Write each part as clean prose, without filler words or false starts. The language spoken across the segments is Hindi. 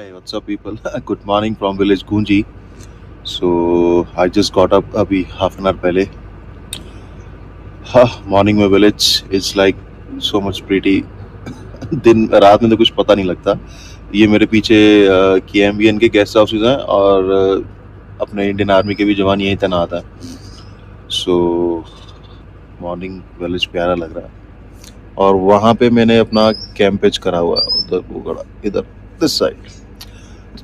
Hi, what's up, people? Good morning from village Gunji. So I just got up अभी half an hour पहले. हाँ, मॉर्निंग में village is like so much pretty. दिन रात में तो कुछ पता नहीं लगता. ये मेरे पीछे KMBN के गेस्ट हाउसेज हैं और अपने इंडियन आर्मी के भी जवान यहीं तैनात हैं. सो मॉर्निंग विलेज प्यारा लग रहा है. और वहाँ पे मैंने अपना कैंप पिच करा हुआ है उधर वो इधर दिस साइड.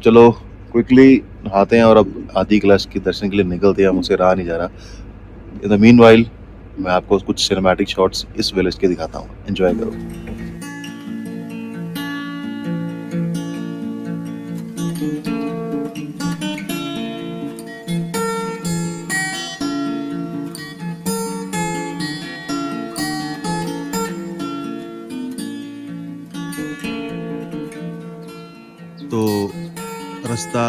चलो क्विकली नहाते हैं और अब आदि क्लास के दर्शन के लिए निकलते हैं. मुझसे रहा नहीं जा रहा. इन द मीन वाइल मैं आपको कुछ सिनेमैटिक शॉट्स इस विलेज के दिखाता हूँ. एंजॉय करो. तो रास्ता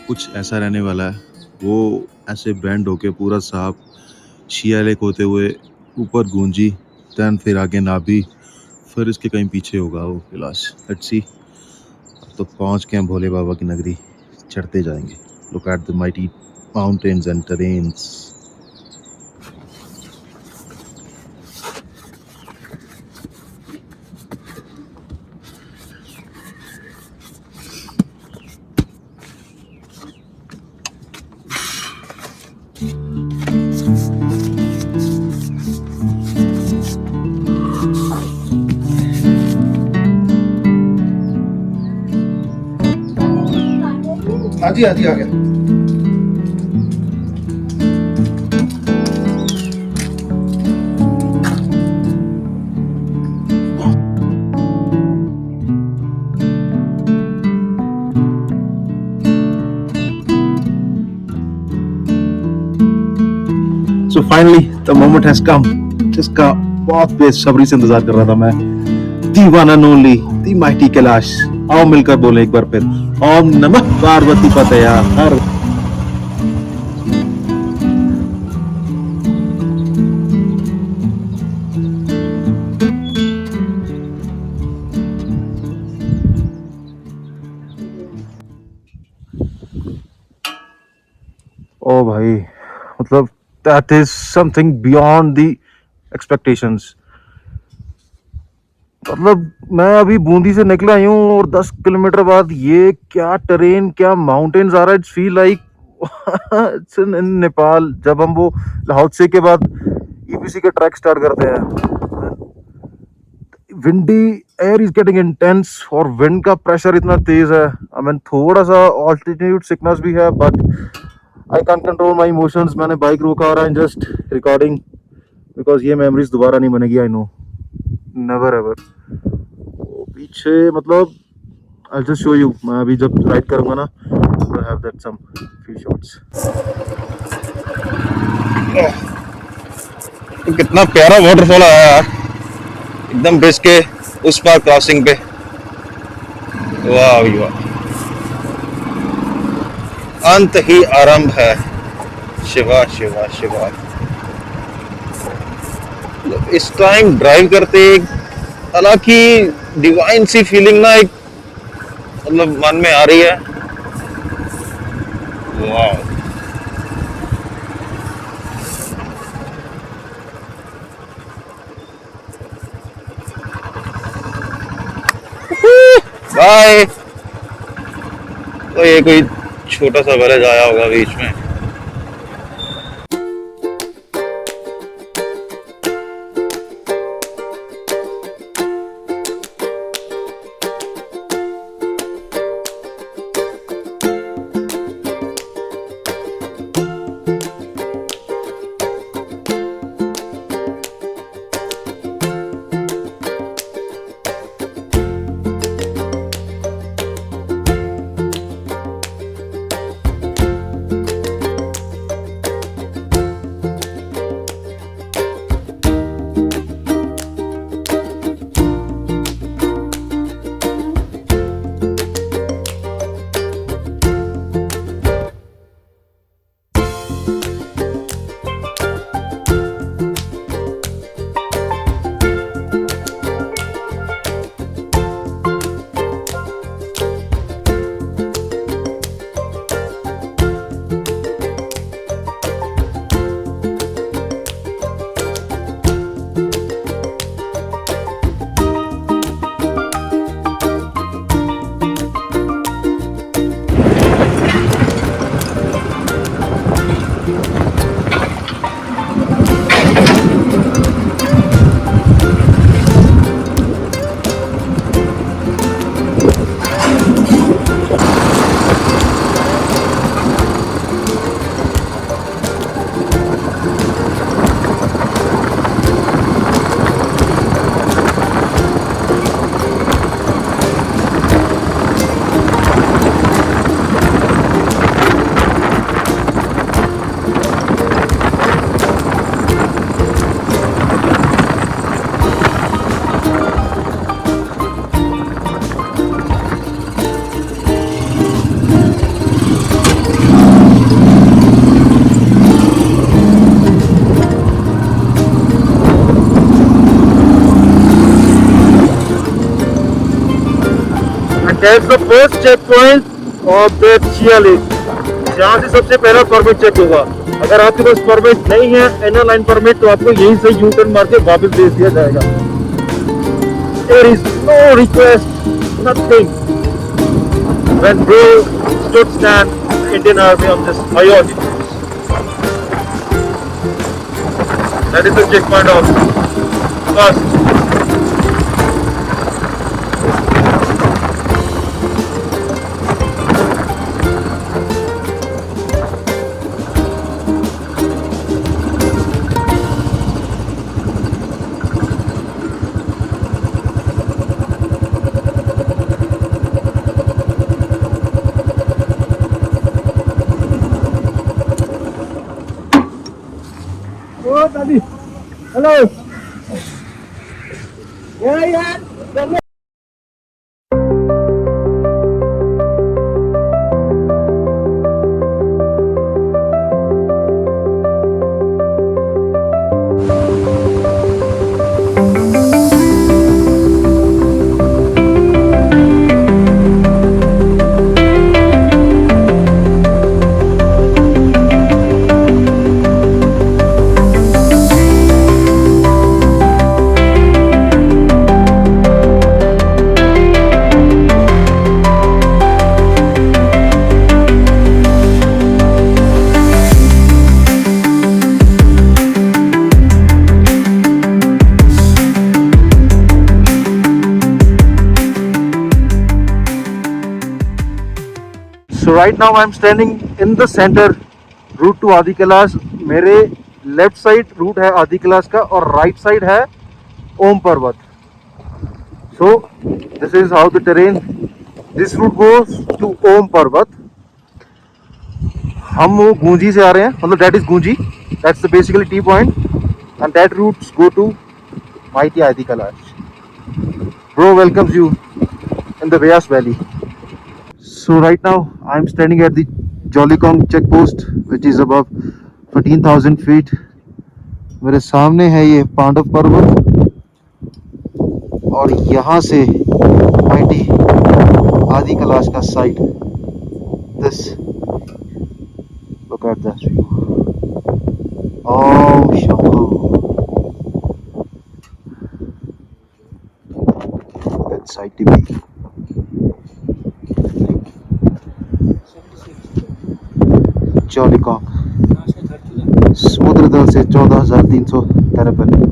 कुछ ऐसा रहने वाला है. वो ऐसे बैंड होके पूरा साफ शिया लेक होते हुए ऊपर गूंजी, दैन फिर आगे नाभी, फिर इसके कहीं पीछे होगा वो कैलाश. Let's see. अब तो पहुंच गए हैं भोले बाबा की नगरी. चढ़ते जाएंगे. Look at the mighty mountains and terrains. हाँ जी आ गया. So finally the moment has come, जिसका बहुत बेसब्री से इंतजार कर रहा था मैं. The one and only, the mighty Kailash. आओ मिलकर बोले एक बार फिर, ओम नमः पार्वती पतया हर. ओ भाई, मतलब that is something beyond the expectations. मतलब मैं अभी बूंदी से निकला ही हूँ और 10 किलोमीटर बाद ये क्या टेरेन, क्या माउंटेन्स आ रहा है. It's feel like it's in Nepal. जब हम वो लाहौसे के बाद EPC के ट्रैक स्टार्ट करते हैं, windy air is getting intense और विंड का प्रेशर इतना तेज है. आई मीन थोड़ा सा ऑल्टीट्यूड सिकनेस भी है, but I can control my emotions. मैंने बाइक रोका और आई जस्ट रिकॉर्डिंग, बिकॉज ये मेमोरीज दोबारा नहीं बनेगी. I know, never ever. पीछे मतलब आई जस्ट शो यू. मैं अभी जब राइड करूंगा ना, I have that some few shots. कितना प्यारा वाटरफॉल आया यार, एकदम ब्रिज के उस पार क्रॉसिंग पे. वाह भाई वाह, अंत ही आरंभ है. शिवा शिवा शिवा. इस टाइम ड्राइव करते एक अलग ही डिवाइन सी फीलिंग ना, एक मतलब मन में आ रही है. वाह. बाय. तो ये कोई छोटा सा विलेज आया होगा बीच में. That's the first checkpoint of the Chia Lake. यहाँ से सबसे पहला परमिट चेक होगा। अगर आपके पास परमिट नहीं है, एनर लाइन परमिट, तो आपको यहीं से यू टर्न मार के वापस भेज दिया जाएगा। There is no request, nothing. When bro stood stand Indian Army on this Ayodhya. That is the checkpoint of first. Oh, tadi. Hello. Yeah, yeah. So right now I'm standing in the center, route to Adi Kailash. मेरे लेफ्ट साइड रूट है आदि कैलाश का और राइट साइड है ओम पर्वत. So this is how the terrain. This route goes to ओम पर्वत. हम वो गूंजी से आ रहे हैं, मतलब that is Gunji. That's the basically T point, and that routes go to mighty Adi Kailash. Bro welcomes you in the Vyas Valley. So right now I'm standing at the Jolikong checkpost, which is above 14,000 feet. मेरे सामने है ये पांडव पर्वत और यहाँ से माइटी आदि कैलाश का site. This, look at that view. Om Shambhu. That side to be. Jolikong. समुद्र तल से 14,353.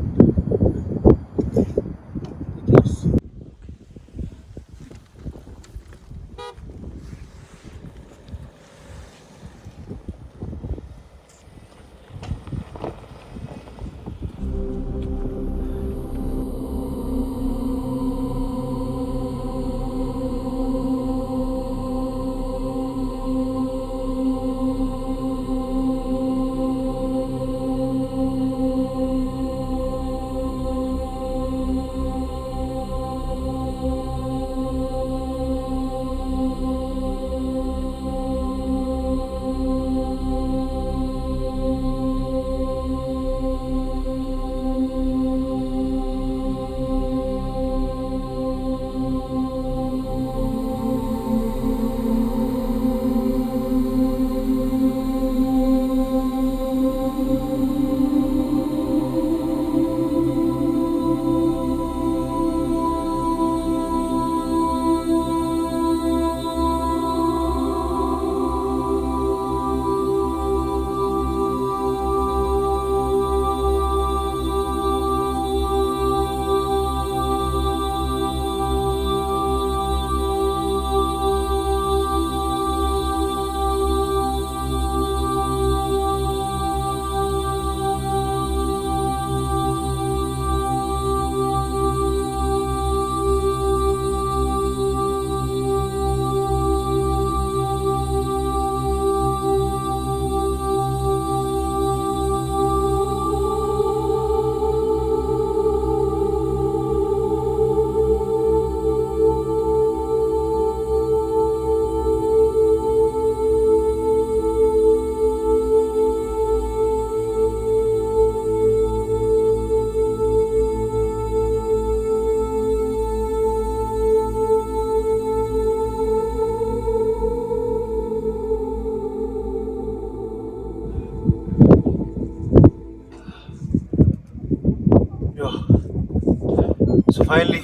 So finally,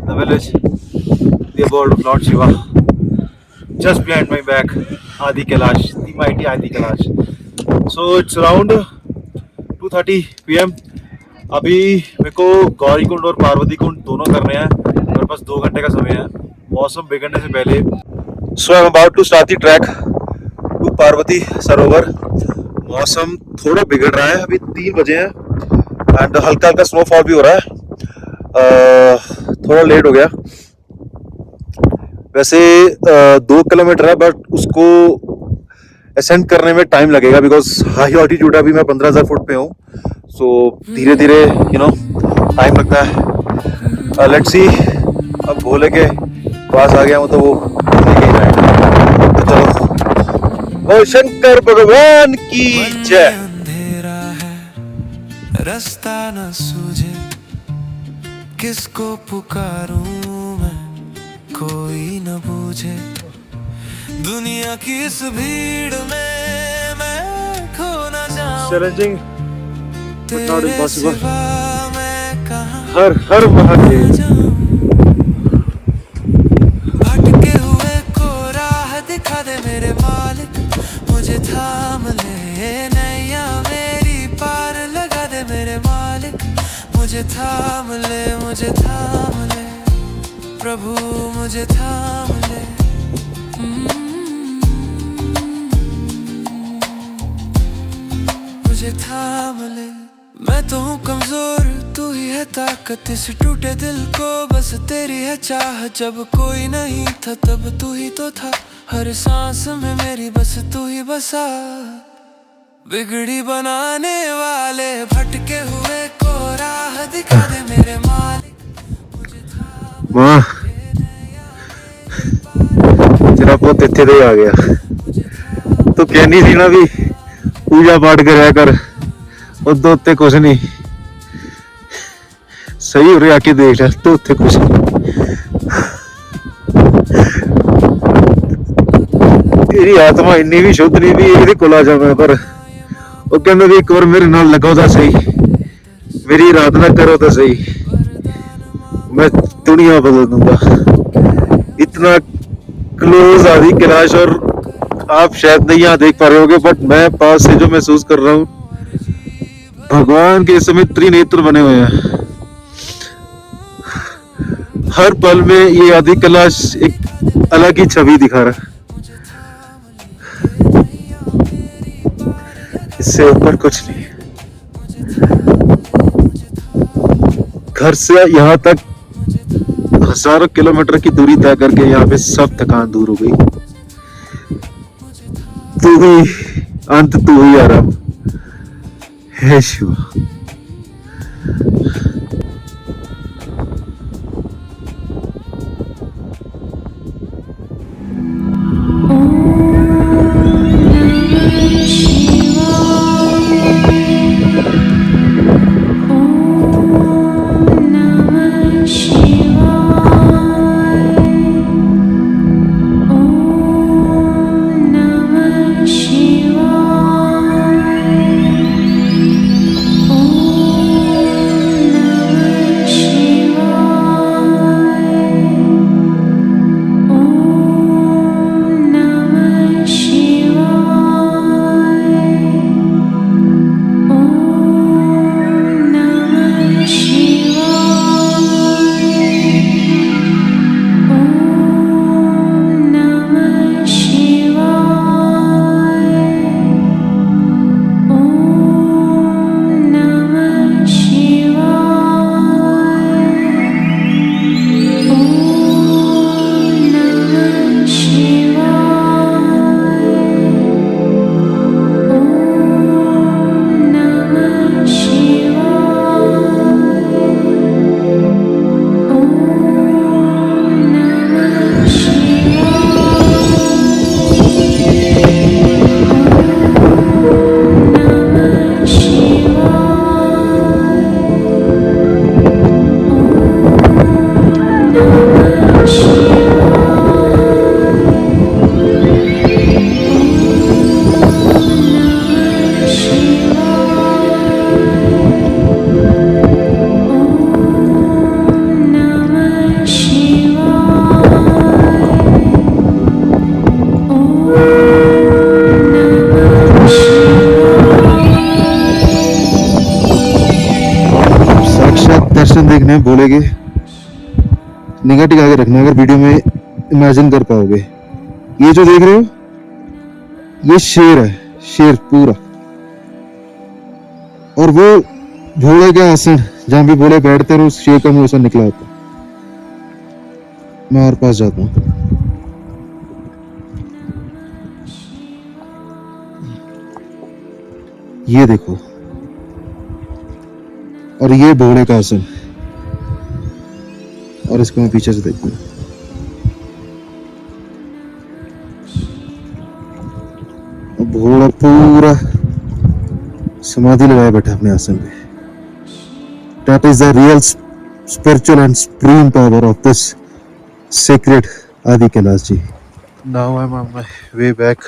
the village, the abode of Lord Shiva, just behind my back, Adi Kailash, the mighty Adi Kailash. So it's around 2:30 p.m. अभी मेरे को गौरी कुंड और पार्वती कुंड दोनों करने हैं. मेरे पास 2 घंटे का समय है मौसम बिगड़ने से पहले. So I am about to start the track to Parvati Sarovar. मौसम थोड़ा बिगड़ रहा है, अभी 3 बजे हैं एंड हल्का हल्का स्नोफॉल भी हो रहा है. थोड़ा लेट हो गया. वैसे 2 किलोमीटर है बट उसको असेंड करने में टाइम लगेगा बिकॉज हाई ऑल्टीट्यूड है. अभी मैं 15,000 फुट पे हूँ. सो धीरे धीरे टाइम लगता है. Let's see. अब भोले के पास आ गया हूँ तो वो लेके ही जाएंगे. तो चलो. ओ शंकर भगवान की जय. अंधेरा है रास्ता न सूझे, किसको पुकारूं मैं कोई न बूझे. दुनिया की इस भीड़ में मैं खो न जाऊं, चैलेंजिंग but not तेरे impossible. सिवा मैं कहां हर हर महादेव. जाऊं. भटके हुए को राह दिखा दे मेरे मालिक, मुझे थाम ले नैया मेरी पार लगा दे मेरे मालिक. मुझे थाम ले, मुझे थाम ले प्रभु, मुझे थाम ले. मुझे थाम ले. मैं तो हूँ कमजोर, तू ही है ताकत इस टूटे दिल को, बस तेरी है चाह. जब कोई नहीं था तब तू ही तो था, हर सांस में मेरी बस तू ही बसा. बिगड़ी बनाने वाले भटके हुए को राह दिखा दे मेरे मालिक. मां तेरा पुत इत्थे ते आ गया. तू कहनी सी ना भी पूजा पाठ करया कर, उदों उत्ते कुछ नहीं. सही उरे आके देख लिया तो उत्ते कुछ नहीं. तेरी आत्मा इन्नी भी शुद्ध नहीं भी ਇਹਦੇ ਕੋਲ ਆ ਜਾ. ਮੈਂ ਪਰ ਉਹ ਕਹਿੰਦਾ ਵੀ ਇੱਕ ਵਾਰ ਮੇਰੇ ਨਾਲ ਲੱਗੋ ਤਾਂ ਸਹੀ, मेरी आराधना करो तो सही, मैं दुनिया बदल दूंगा. इतना क्लोज आदि कैलाश और आप शायद नहीं यहाँ देख पा रहे होगे बट मैं पास से जो महसूस कर रहा हूँ, भगवान के इस समय त्रिनेत्र बने हुए हैं. हर पल में ये आदि कैलाश एक अलग ही छवि दिखा रहा है. इससे ऊपर कुछ नहीं. घर से यहाँ तक हजारों किलोमीटर की दूरी तय करके यहाँ पे सब थकान दूर हो गई. तू ही अंत, तू ही आराम है शिवा. दर्शन देखने हैं भोले के, निगाह टिका के रखना अगर वीडियो में इमेजिन कर पाओगे। ये जो देख रहे हो ये शेर है, शेर पूरा, और वो भोले का आसन जहां भी भोले बैठते हैं उस शेर का मुंह ऐसा निकला होता है। मैं और पास जाता हूँ। ये देखो, और ये भोले का आसन, और इसको मैं पीछे से देखता हूँ। घोड़ा पूरा समाधि लगाए बैठा अपने आसन पे। That is the real spiritual and supreme power of this sacred Adi Kailash ji. Now I'm on my way back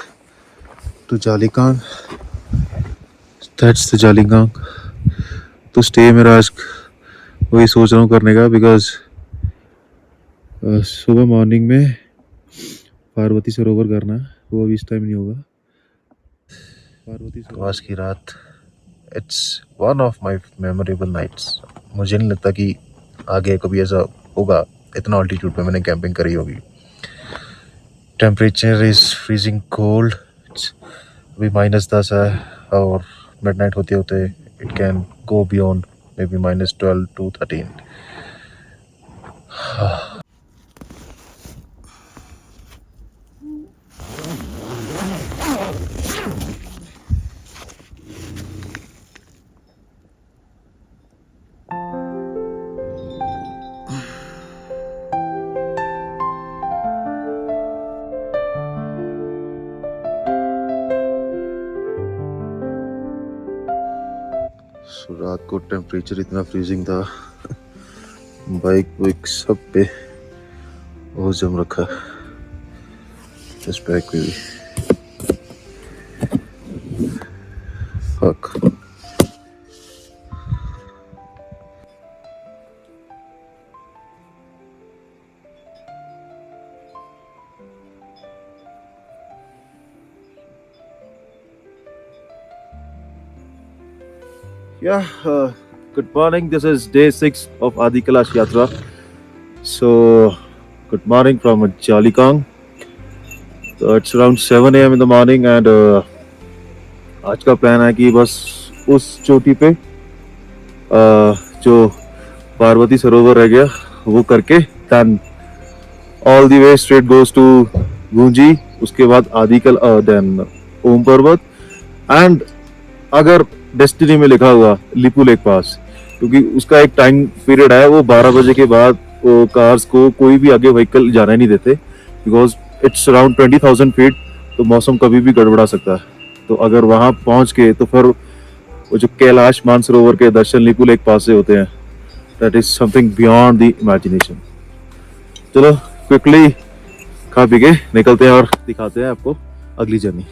to Jalikang. That's the Jalikang. तो स्टे मेरा आज वही सोच रहा हूँ करने का, बिकॉज सुबह मॉर्निंग में पार्वती सरोवर करना है, वो अभी इस टाइम नहीं होगा। पार्वती सरोवर आज की रात, it's one of my memorable nights. मुझे नहीं लगता कि आगे कभी ऐसा होगा, इतना ऑल्टीट्यूड पे मैंने कैंपिंग करी होगी। टेम्परेचर इज़ फ्रीजिंग कोल्ड, अभी -10 है, और मिडनाइट होते होते it can go beyond maybe -12 to 13. So, रात को टेम्परेचर इतना फ्रीजिंग था, बाइक वाइक सब पे बहुत जम रखा, इस बैग पे भी। Fuck. Yeah, good morning. This is day 6 of Adi Kailash Yatra. So, good morning from Jalikang. So, it's around 7 a.m. in the morning, and आज का प्लान है कि बस उस चोटी पे जो पार्वती सरोवर रह गया वो करके then all the way straight goes to गूंजी, उसके बाद आदिकल, then ओम पर्वत, एंड अगर डेस्टिनी में लिखा हुआ लिपू लेक पास, क्योंकि उसका एक टाइम पीरियड है, वो 12 बजे के बाद वो कार्स को कोई भी आगे व्हीकल जाने नहीं देते, बिकॉज इट्स अराउंड 20,000 फीट, तो मौसम कभी भी गड़बड़ा सकता है। तो अगर वहां पहुंच के तो फिर वो जो कैलाश मानसरोवर के दर्शन लिपू लेक पास से होते हैं, that is something beyond the imagination. चलो क्विकली खा पी के निकलते हैं और दिखाते हैं आपको अगली journey.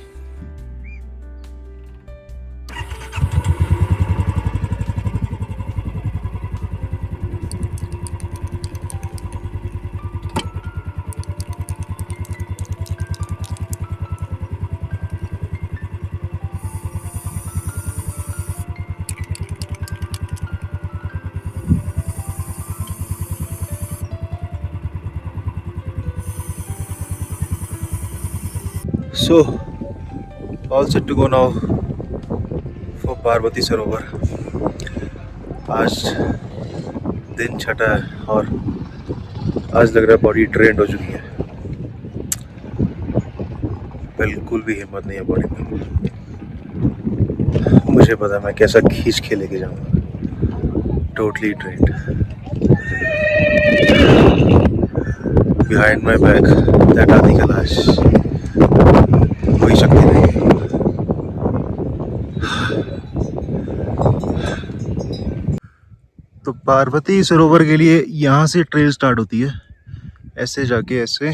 So, all set to go now for Parvati सरोवर। आज दिन छठा है और आज लग रहा है बॉडी ट्रेंड हो चुकी है, बिल्कुल भी हिम्मत नहीं है बॉडी में। मुझे पता है मैं कैसा खींच के लेके जाऊंगा, totally trend. Behind my back that आदि कैलाश, कोई शक्ति नहीं। तो पार्वती सरोवर के लिए यहाँ से ट्रेल स्टार्ट होती है, ऐसे जाके ऐसे,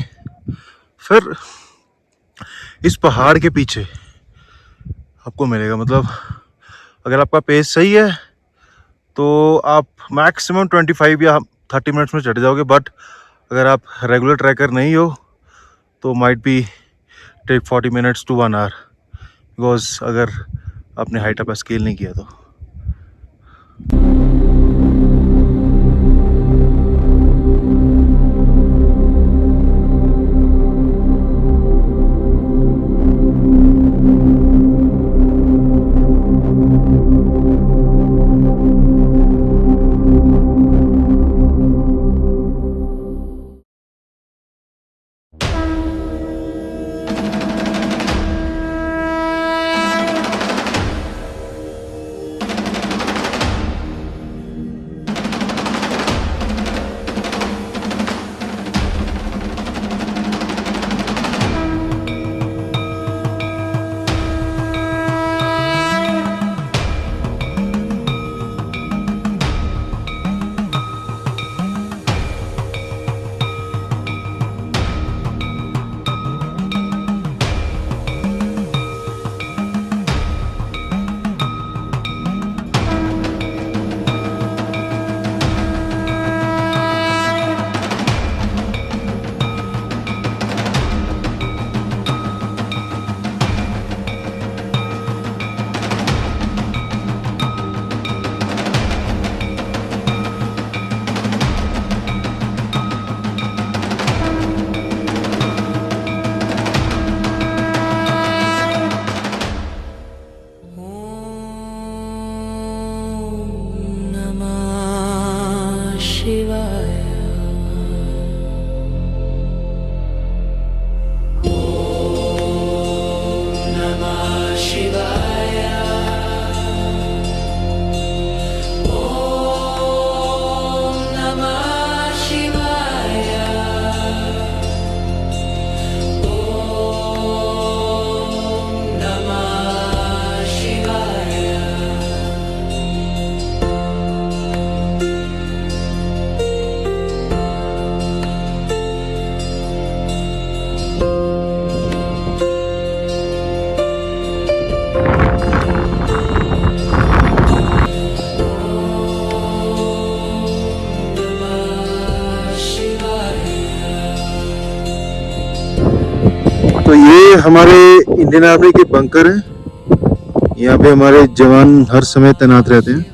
फिर इस पहाड़ के पीछे आपको मिलेगा, मतलब अगर आपका पेस सही है तो आप मैक्सिमम 25 या 30 मिनट्स में चढ़ जाओगे, बट अगर आप रेगुलर ट्रैकर नहीं हो तो might be take 40 minutes to 1 hour, because अगर आपने हाइट अप स्केल नहीं किया तो। तो ये हमारे इंडियन आर्मी के बंकर है। यहाँ पे हमारे जवान हर समय तैनात रहते हैं।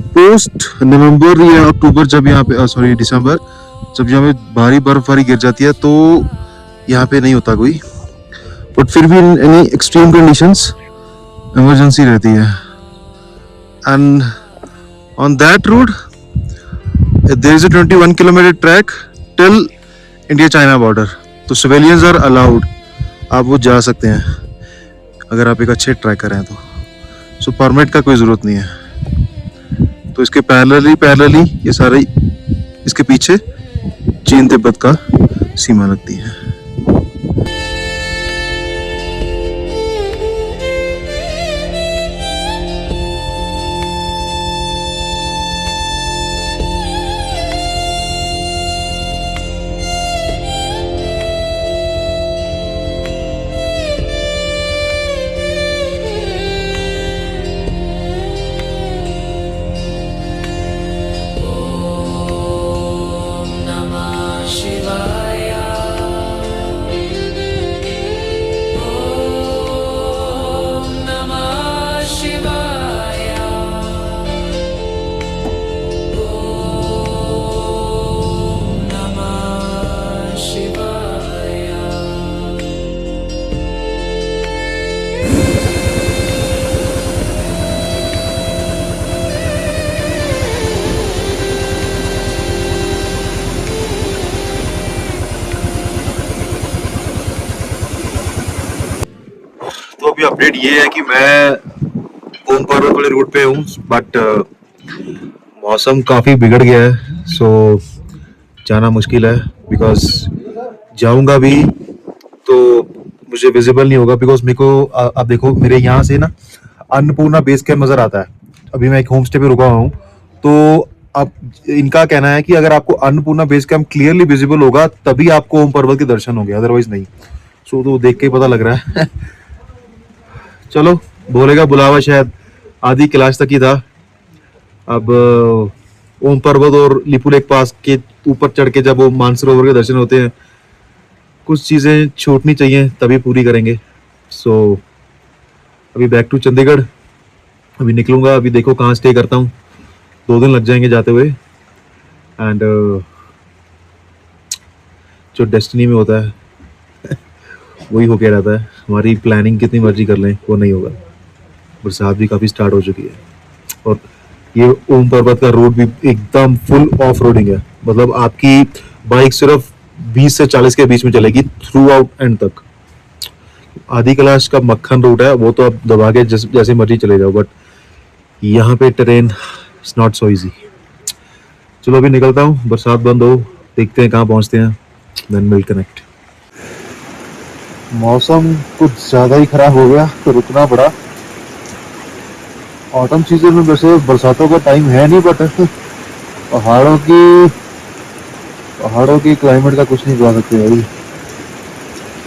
पोस्ट नवंबर या अक्टूबर जब यहाँ पे सॉरी दिसंबर जब यहाँ पे भारी बर्फबारी गिर जाती है तो यहाँ पे नहीं होता कोई, बट फिर भी एनी एक्सट्रीम कंडीशंस इमरजेंसी रहती है। And on that road there is a 21 kilometre track till India China border. तो सिविलियंस आर अलाउड, आप वो जा सकते हैं अगर आप एक अच्छे ट्रैकर हैं तो। सो परमिट का कोई ज़रूरत नहीं है। तो इसके पैरेलली ये सारे इसके पीछे चीन तिब्बत का सीमा लगती है। तो अभी अपडेट ये है कि मैं ओम पर्वत वाले रूट पे हूँ, बट मौसम काफ़ी बिगड़ गया है। सो जाना मुश्किल है, बिकॉज जाऊंगा भी तो मुझे विजिबल नहीं होगा। बिकॉज मेरे को आप देखो मेरे यहाँ से ना अन्नपूर्णा बेस कैंप नज़र आता है। अभी मैं एक होम स्टे पे रुका हुआ हूँ, तो अब इनका कहना है कि अगर आपको Annapurna base camp clearly visible होगा तभी आपको ओम पर्वत के दर्शन होंगे, अदरवाइज नहीं। सो तो देख के ही पता लग रहा है। चलो, भोले का बुलावा शायद आधी कैलाश तक ही था। अब ओम पर्वत और लिपू लेक पास के ऊपर चढ़ के जब वो मानसरोवर के दर्शन होते हैं, कुछ चीज़ें छूटनी चाहिए तभी पूरी करेंगे। सो अभी बैक टू चंडीगढ़, अभी निकलूंगा। अभी देखो कहाँ स्टे करता हूँ, 2 दिन लग जाएंगे जाते हुए। एंड जो डेस्टिनी में होता है वही होके रहता है। हमारी प्लानिंग कितनी मर्जी कर लें वो नहीं होगा। बरसात भी काफ़ी स्टार्ट हो चुकी है और ये ओम पर्वत का रोड भी एकदम फुल ऑफ रोडिंग है। मतलब आपकी बाइक सिर्फ 20 से 40 के बीच में चलेगी थ्रू आउट एंड तक। आदि कैलाश का मक्खन रूट है, वो तो आप दबा के जैसे मर्जी चले जाओ, बट यहाँ पे terrain it's not so easy. चलो अभी निकलता हूँ, बरसात बंद हो, देखते हैं कहाँ पहुँचते हैं, देन विल कनेक्ट। मौसम कुछ ज़्यादा ही खराब हो गया तो रुकना पड़ा। ऑटम सीजन में वैसे बरसातों का टाइम है नहीं, बट पहाड़ों की क्लाइमेट का कुछ नहीं बता सकते भाई।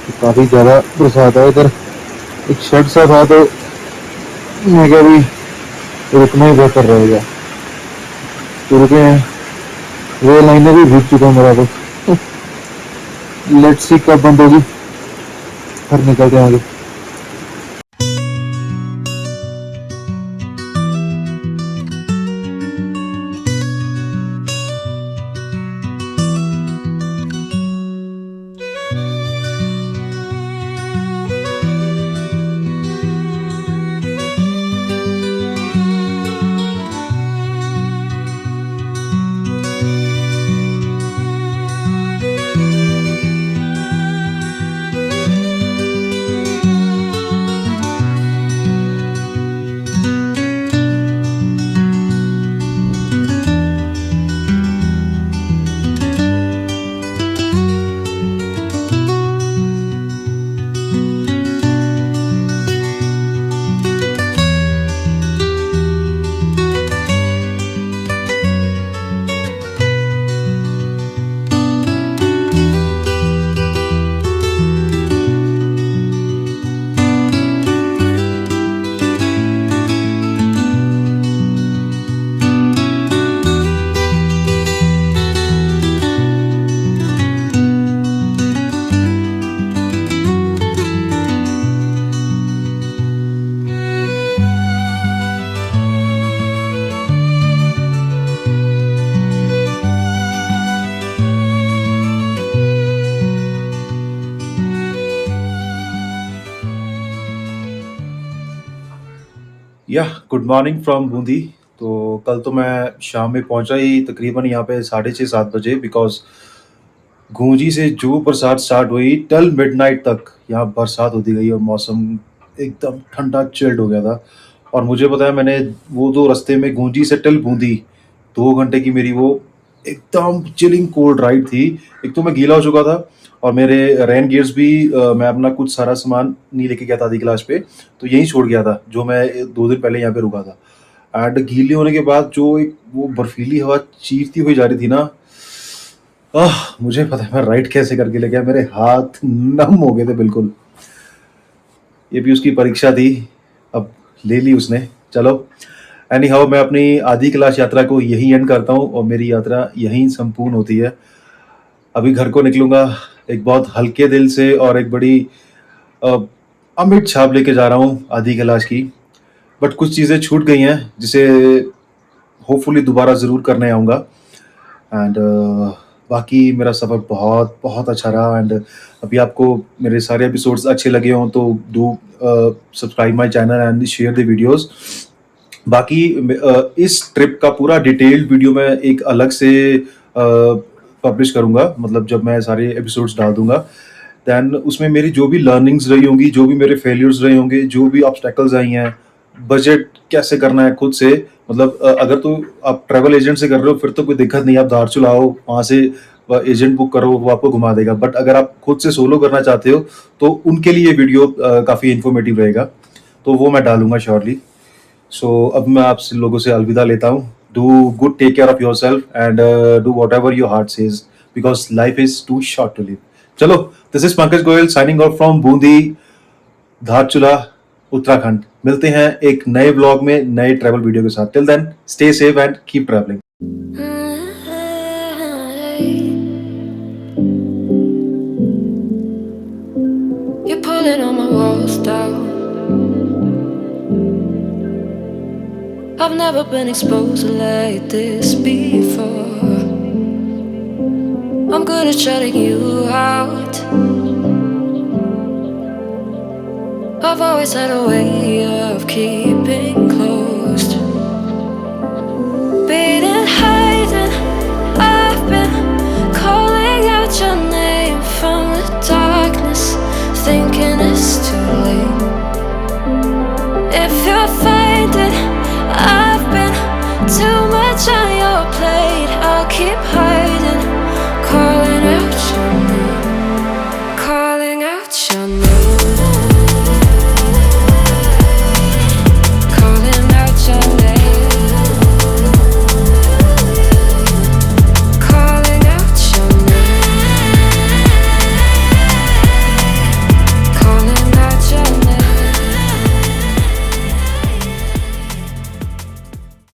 तो काफ़ी ज़्यादा बरसात है इधर। एक शेड सा था तो मैं क्या भी रुकना ही बेहतर रहेगा। तो रुके हैं, रेल लाइनें भी भीग चुका मेरा तो। लेट्स सी कब बंद होगी, फिर निकलते हैं आगे। या गुड मॉर्निंग फ्रॉम बूंदी। तो कल तो मैं शाम में पहुंचा ही तकरीबन यहाँ पे 6:30-7 बजे, बिकॉज गूंजी से जो बरसात स्टार्ट हुई टिल मिडनाइट तक यहाँ बरसात होती गई और मौसम एकदम ठंडा चिल्ड हो गया था। और मुझे पता है, मैंने वो दो रास्ते में गूंजी से टिल बूंदी 2 घंटे की मेरी वो एकदम चिलिंग कोल्ड राइड थी। एक तो मैं गीला हो चुका था और मेरे रेन गियर्स भी मैं अपना कुछ सारा सामान नहीं लेके गया था आधी क्लास पे, तो यहीं छोड़ गया था जो मैं 2 दिन पहले यहाँ पे रुका था। एंड गीले होने के बाद जो एक वो बर्फीली हवा चीरती हुई जा रही थी ना, मुझे पता है मैं राइड कैसे करके ले गया, मेरे हाथ नम हो गए थे बिल्कुल। ये भी उसकी परीक्षा थी, अब ले ली उसने। चलो, एनी हाउ मैं अपनी आधी क्लास यात्रा को यहीं एंड करता हूँ और मेरी यात्रा यहीं संपूर्ण होती है। अभी घर को निकलूंगा एक बहुत हल्के दिल से और एक बड़ी अ, अमिट छाप लेके जा रहा हूँ आधी क्लास की। बट कुछ चीज़ें छूट गई हैं जिसे होपफुली दोबारा ज़रूर करने आऊँगा। एंड बाकी मेरा सफ़र बहुत बहुत अच्छा रहा। एंड अभी आपको मेरे सारे एपिसोड्स अच्छे लगे हों तो do subscribe my channel and share the videos. बाकी इस ट्रिप का पूरा डिटेल्ड वीडियो मैं एक अलग से पब्लिश करूँगा, मतलब जब मैं सारे एपिसोड्स डाल दूँगा। देन उसमें मेरी जो भी लर्निंग्स रही होंगी, जो भी मेरे फेलियर्स रहे होंगे, जो भी ऑब्स्टेकल्स आई हैं, बजट कैसे करना है खुद से, मतलब अगर तो आप ट्रैवल एजेंट से कर रहे हो फिर तो कोई दिक्कत नहीं, आप धारचूला आओ, वहाँ से एजेंट बुक करो, वो आपको घुमा देगा। बट अगर आप खुद से सोलो करना चाहते हो तो उनके लिए वीडियो काफ़ी इन्फॉर्मेटिव रहेगा, तो वो मैं डालूंगा श्योरली। सो अब मैं आप लोगों से अलविदा लेता हूँ। Do good, take care of yourself and do whatever your heart says, because life is too short to live. चलो, this is Pankaj Goyal signing off from Bundi, Dharchula, Uttarakhand. मिलते हैं एक नए ब्लॉग में नए ट्रैवल वीडियो के साथ। Till then stay safe and keep travelling. You're pulling on my walls down. I've never been exposed like this before. I'm good at shutting you out. I've always had a way of keeping closed. Being hiding, I've been calling out your name from the darkness, thinking it's too late. If you're finding I've been too much on your plate, I'll keep hiding.